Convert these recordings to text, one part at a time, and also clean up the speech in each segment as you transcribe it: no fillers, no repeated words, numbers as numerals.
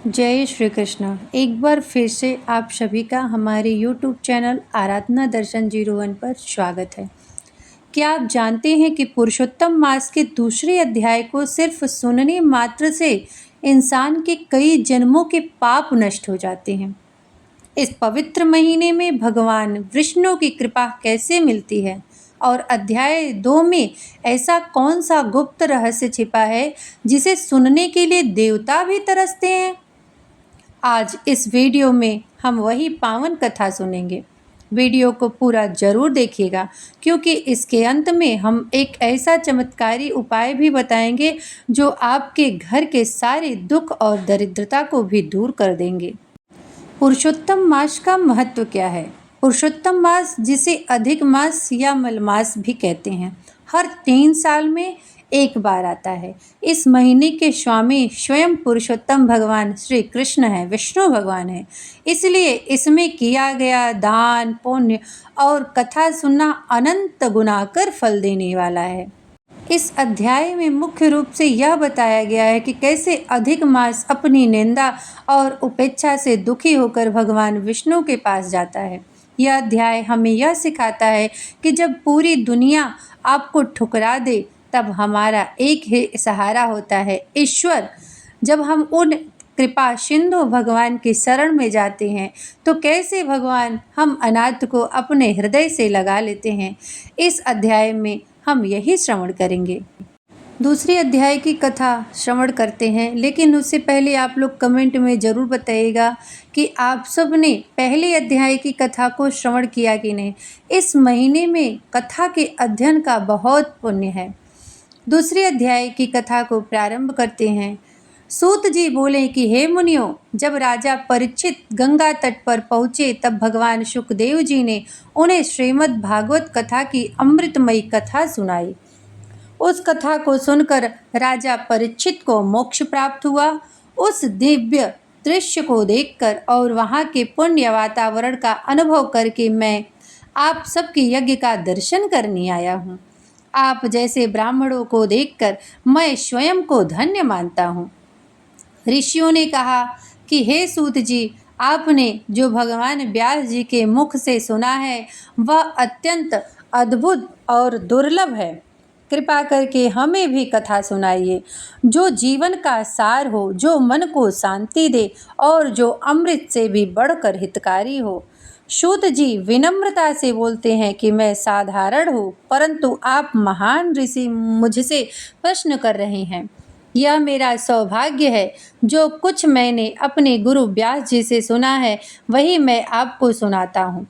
जय श्री कृष्ण। एक बार फिर से आप सभी का हमारे YouTube चैनल आराधना दर्शन 01 पर स्वागत है। क्या आप जानते हैं कि पुरुषोत्तम मास के दूसरे अध्याय को सिर्फ सुनने मात्र से इंसान के कई जन्मों के पाप नष्ट हो जाते हैं। इस पवित्र महीने में भगवान विष्णु की कृपा कैसे मिलती है और अध्याय 2 में ऐसा कौन सा गुप्त रहस्य छिपा है जिसे सुनने के लिए देवता भी तरसते हैं। आज इस वीडियो में हम वही पावन कथा सुनेंगे। वीडियो को पूरा जरूर देखिएगा क्योंकि इसके अंत में हम एक ऐसा चमत्कारी उपाय भी बताएंगे जो आपके घर के सारे दुख और दरिद्रता को भी दूर कर देंगे। पुरुषोत्तम मास का महत्व क्या है? पुरुषोत्तम मास, जिसे अधिक मास या मलमास भी कहते हैं, हर 3 साल में एक बार आता है। इस महीने के स्वामी स्वयं पुरुषोत्तम भगवान श्री कृष्ण है, विष्णु भगवान है। इसलिए इसमें किया गया दान, पुण्य और कथा सुनना अनंत गुना कर फल देने वाला है। इस अध्याय में मुख्य रूप से यह बताया गया है कि कैसे अधिक मास अपनी निंदा और उपेक्षा से दुखी होकर भगवान विष्णु के पास जाता है। यह अध्याय हमें यह सिखाता है कि जब पूरी दुनिया आपको ठुकरा दे तब हमारा एक ही सहारा होता है, ईश्वर। जब हम उन कृपा सिंधु भगवान की शरण में जाते हैं तो कैसे भगवान हम अनाथ को अपने हृदय से लगा लेते हैं। इस अध्याय में हम यही श्रवण करेंगे। दूसरे अध्याय की कथा श्रवण करते हैं, लेकिन उससे पहले आप लोग कमेंट में ज़रूर बताइएगा कि आप सब ने पहले अध्याय की कथा को श्रवण किया कि नहीं। इस महीने में कथा के अध्ययन का बहुत पुण्य है। दूसरे अध्याय की कथा को प्रारंभ करते हैं। सूत जी बोले कि हे मुनियों, जब राजा परीक्षित गंगा तट पर पहुँचे तब भगवान शुकदेव जी ने उन्हें श्रीमद् भागवत कथा की अमृतमयी कथा सुनाई। उस कथा को सुनकर राजा परीक्षित को मोक्ष प्राप्त हुआ। उस दिव्य दृश्य को देखकर और वहाँ के पुण्य वातावरण का अनुभव करके मैं आप सबके यज्ञ का दर्शन करने आया हूँ। आप जैसे ब्राह्मणों को देखकर मैं स्वयं को धन्य मानता हूँ। ऋषियों ने कहा कि हे सूत जी, आपने जो भगवान व्यास जी के मुख से सुना है वह अत्यंत अद्भुत और दुर्लभ है। कृपा करके हमें भी कथा सुनाइए, जो जीवन का सार हो, जो मन को शांति दे और जो अमृत से भी बढ़कर हितकारी हो। सूत जी विनम्रता से बोलते हैं कि मैं साधारण हूँ, परंतु आप महान ऋषि मुझसे प्रश्न कर रहे हैं। यह मेरा सौभाग्य है। जो कुछ मैंने अपने गुरु व्यास जी से सुना है वही मैं आपको सुनाता हूँ।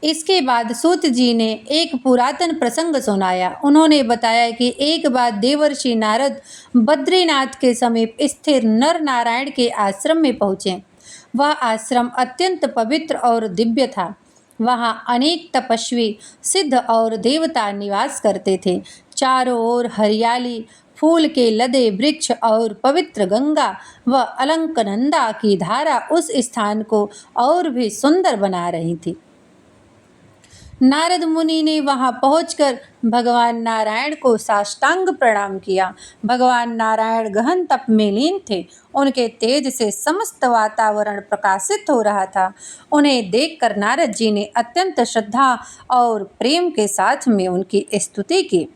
इसके बाद सूत जी ने एक पुरातन प्रसंग सुनाया। उन्होंने बताया कि एक बार देवर्षि नारद बद्रीनाथ के समीप स्थिर नर नारायण के आश्रम में पहुँचे। वह आश्रम अत्यंत पवित्र और दिव्य था। वहाँ अनेक तपस्वी, सिद्ध और देवता निवास करते थे। चारों ओर हरियाली, फूल के लदे वृक्ष और पवित्र गंगा व अलकनंदा की धारा उस स्थान को और भी सुंदर बना रही थी। नारद मुनि ने वहां पहुंचकर भगवान नारायण को साष्टांग प्रणाम किया। भगवान नारायण गहन तप में लीन थे। उनके तेज से समस्त वातावरण प्रकाशित हो रहा था। उन्हें देखकर नारद जी ने अत्यंत श्रद्धा और प्रेम के साथ में उनकी स्तुति की।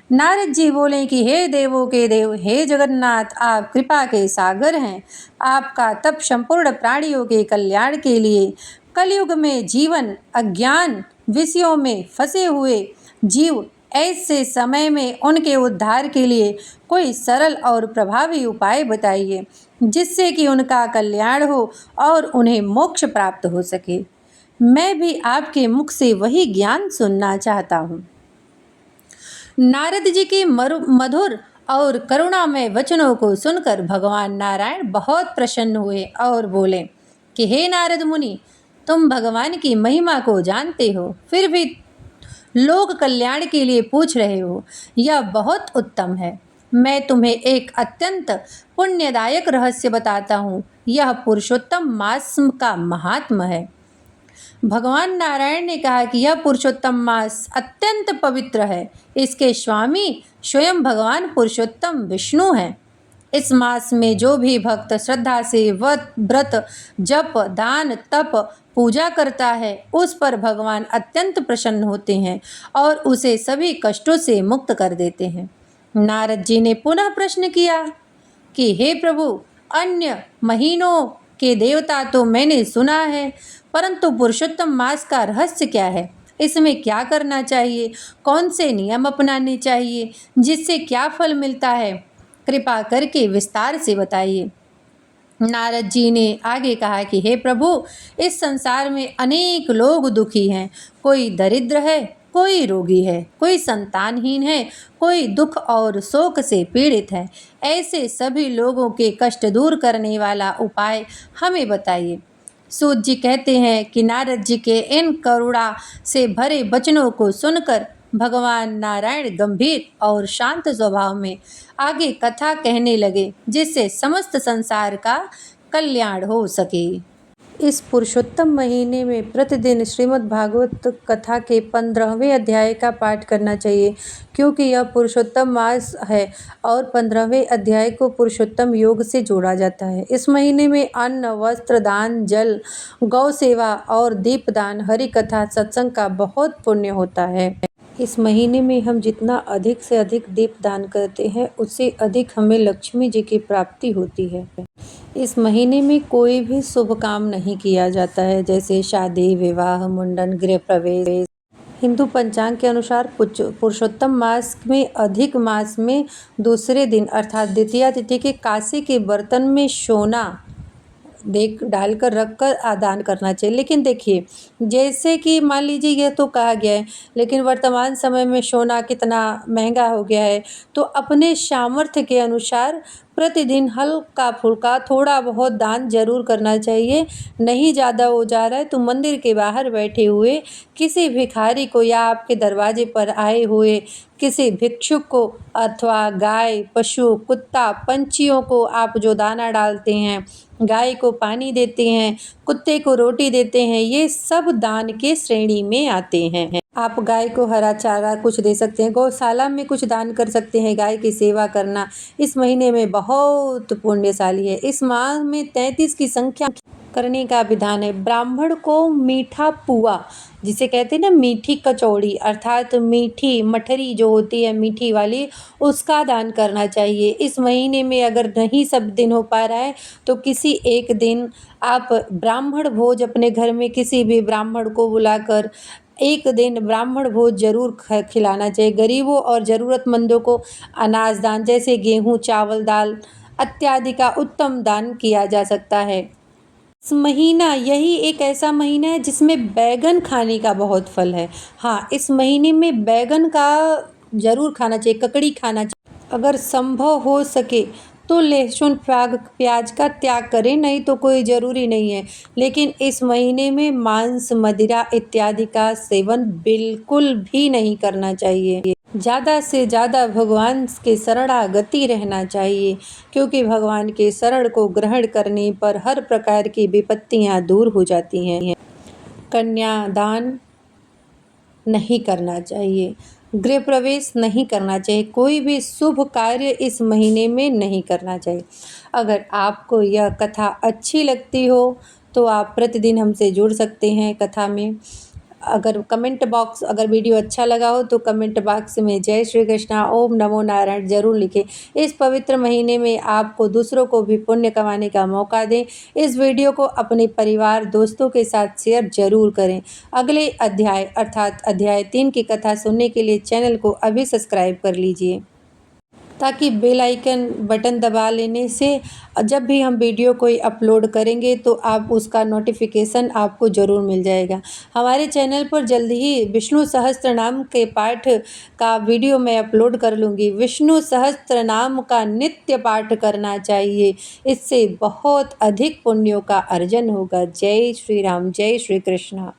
नारद जी बोले कि हे देवों के देव, हे जगन्नाथ, आप कृपा के सागर हैं। आपका तप संपूर्ण प्राणियों के कल्याण के लिए, कलयुग में जीवन अज्ञान विषयों में फंसे हुए जीव ऐसे समय में उनके उद्धार के लिए कोई सरल और प्रभावी उपाय बताइए, जिससे कि उनका कल्याण हो और उन्हें मोक्ष प्राप्त हो सके। मैं भी आपके मुख से वही ज्ञान सुनना चाहता हूँ। नारद जी के मधुर और करुणामय वचनों को सुनकर भगवान नारायण बहुत प्रसन्न हुए और बोले कि हे नारद मुनि, तुम भगवान की महिमा को जानते हो, फिर भी लोक कल्याण के लिए पूछ रहे हो। यह बहुत उत्तम है। मैं तुम्हें एक अत्यंत पुण्यदायक रहस्य बताता हूँ। यह पुरुषोत्तम मास का महात्म्य है। भगवान नारायण ने कहा कि यह पुरुषोत्तम मास अत्यंत पवित्र है। इसके स्वामी स्वयं भगवान पुरुषोत्तम विष्णु हैं। इस मास में जो भी भक्त श्रद्धा से व्रत जप दान तप पूजा करता है उस पर भगवान अत्यंत प्रसन्न होते हैं और उसे सभी कष्टों से मुक्त कर देते हैं। नारद जी ने पुनः प्रश्न किया कि हे प्रभु, अन्य महीनों के देवता तो मैंने सुना है, परंतु पुरुषोत्तम मास का रहस्य क्या है? इसमें क्या करना चाहिए? कौन से नियम अपनाने चाहिए? जिससे क्या फल मिलता है? कृपा करके विस्तार से बताइए। नारद जी ने आगे कहा कि हे प्रभु, इस संसार में अनेक लोग दुखी हैं। कोई दरिद्र है, कोई रोगी है, कोई संतानहीन है, कोई दुख और शोक से पीड़ित है। ऐसे सभी लोगों के कष्ट दूर करने वाला उपाय हमें बताइए। सूत जी कहते हैं कि नारद जी के इन करुणा से भरे वचनों को सुनकर भगवान नारायण गंभीर और शांत स्वभाव में आगे कथा कहने लगे, जिससे समस्त संसार का कल्याण हो सके। इस पुरुषोत्तम महीने में प्रतिदिन श्रीमद् भागवत कथा के 15वें अध्याय का पाठ करना चाहिए, क्योंकि यह पुरुषोत्तम मास है और 15वें अध्याय को पुरुषोत्तम योग से जोड़ा जाता है। इस महीने में अन्न, वस्त्र दान, जल, गौ सेवा और दीपदान, हरि कथा, सत्संग का बहुत पुण्य होता है। इस महीने में हम जितना अधिक से अधिक दीप दान करते हैं, उससे अधिक हमें लक्ष्मी जी की प्राप्ति होती है। इस महीने में कोई भी शुभ काम नहीं किया जाता है, जैसे शादी, विवाह, मुंडन, गृह प्रवेश। हिंदू पंचांग के अनुसार पुरुषोत्तम मास में अधिक मास में दूसरे दिन अर्थात द्वितीया तिथि के कांसे के बर्तन में सोना डालकर रखकर आदान करना चाहिए। लेकिन देखिए, जैसे कि मान लीजिए यह तो कहा गया है, लेकिन वर्तमान समय में सोना कितना महंगा हो गया है, तो अपने सामर्थ्य के अनुसार प्रतिदिन हल्का फुल्का थोड़ा बहुत दान जरूर करना चाहिए। नहीं ज़्यादा हो जा रहा है तो मंदिर के बाहर बैठे हुए किसी भिखारी को या आपके दरवाजे पर आए हुए किसी भिक्षुक को अथवा गाय, पशु, कुत्ता, पंछियों को आप जो दाना डालते हैं, गाय को पानी देते हैं, कुत्ते को रोटी देते हैं, ये सब दान के श्रेणी में आते हैं। आप गाय को हरा चारा कुछ दे सकते हैं, गौशाला में कुछ दान कर सकते हैं। गाय की सेवा करना इस महीने में बहुत पुण्यशाली है। इस माह में 33 की संख्या करने का विधान है। ब्राह्मण को मीठा पुआ, जिसे कहते हैं ना मीठी कचौड़ी, अर्थात मीठी मठरी जो होती है मीठी वाली, उसका दान करना चाहिए। इस महीने में अगर नहीं सब दिन हो पा रहा है तो किसी एक दिन आप ब्राह्मण भोज अपने घर में किसी भी ब्राह्मण को बुलाकर एक दिन ब्राह्मण भोज जरूर खिलाना चाहिए। गरीबों और ज़रूरतमंदों को अनाज दान जैसे गेहूँ, चावल, दाल इत्यादि का उत्तम दान किया जा सकता है। इस महीना यही एक ऐसा महीना है जिसमें बैगन खाने का बहुत फल है। हाँ, इस महीने में बैगन का ज़रूर खाना चाहिए, ककड़ी खाना चाहिए। अगर संभव हो सके तो लहसुन प्याज का त्याग करें, नहीं तो कोई ज़रूरी नहीं है। लेकिन इस महीने में मांस, मदिरा इत्यादि का सेवन बिल्कुल भी नहीं करना चाहिए। ज़्यादा से ज़्यादा भगवान के शरणागति रहना चाहिए, क्योंकि भगवान के शरण को ग्रहण करने पर हर प्रकार की विपत्तियाँ दूर हो जाती हैं। कन्यादान नहीं करना चाहिए, गृह प्रवेश नहीं करना चाहिए, कोई भी शुभ कार्य इस महीने में नहीं करना चाहिए। अगर आपको यह कथा अच्छी लगती हो तो आप प्रतिदिन हमसे जुड़ सकते हैं कथा में। अगर वीडियो अच्छा लगा हो तो कमेंट बॉक्स में जय श्री कृष्णा, ओम नमो नारायण ज़रूर लिखें। इस पवित्र महीने में आपको दूसरों को भी पुण्य कमाने का मौका दें। इस वीडियो को अपने परिवार दोस्तों के साथ शेयर जरूर करें। अगले अध्याय अर्थात अध्याय 3 की कथा सुनने के लिए चैनल को अभी सब्सक्राइब कर लीजिए, ताकि बेल आइकन बटन दबा लेने से जब भी हम वीडियो कोई अपलोड करेंगे तो आप उसका नोटिफिकेशन आपको ज़रूर मिल जाएगा। हमारे चैनल पर जल्द ही विष्णु सहस्त्र नाम के पाठ का वीडियो मैं अपलोड कर लूँगी। विष्णु सहस्त्र नाम का नित्य पाठ करना चाहिए, इससे बहुत अधिक पुण्यों का अर्जन होगा। जय श्री राम, जय श्री कृष्णा।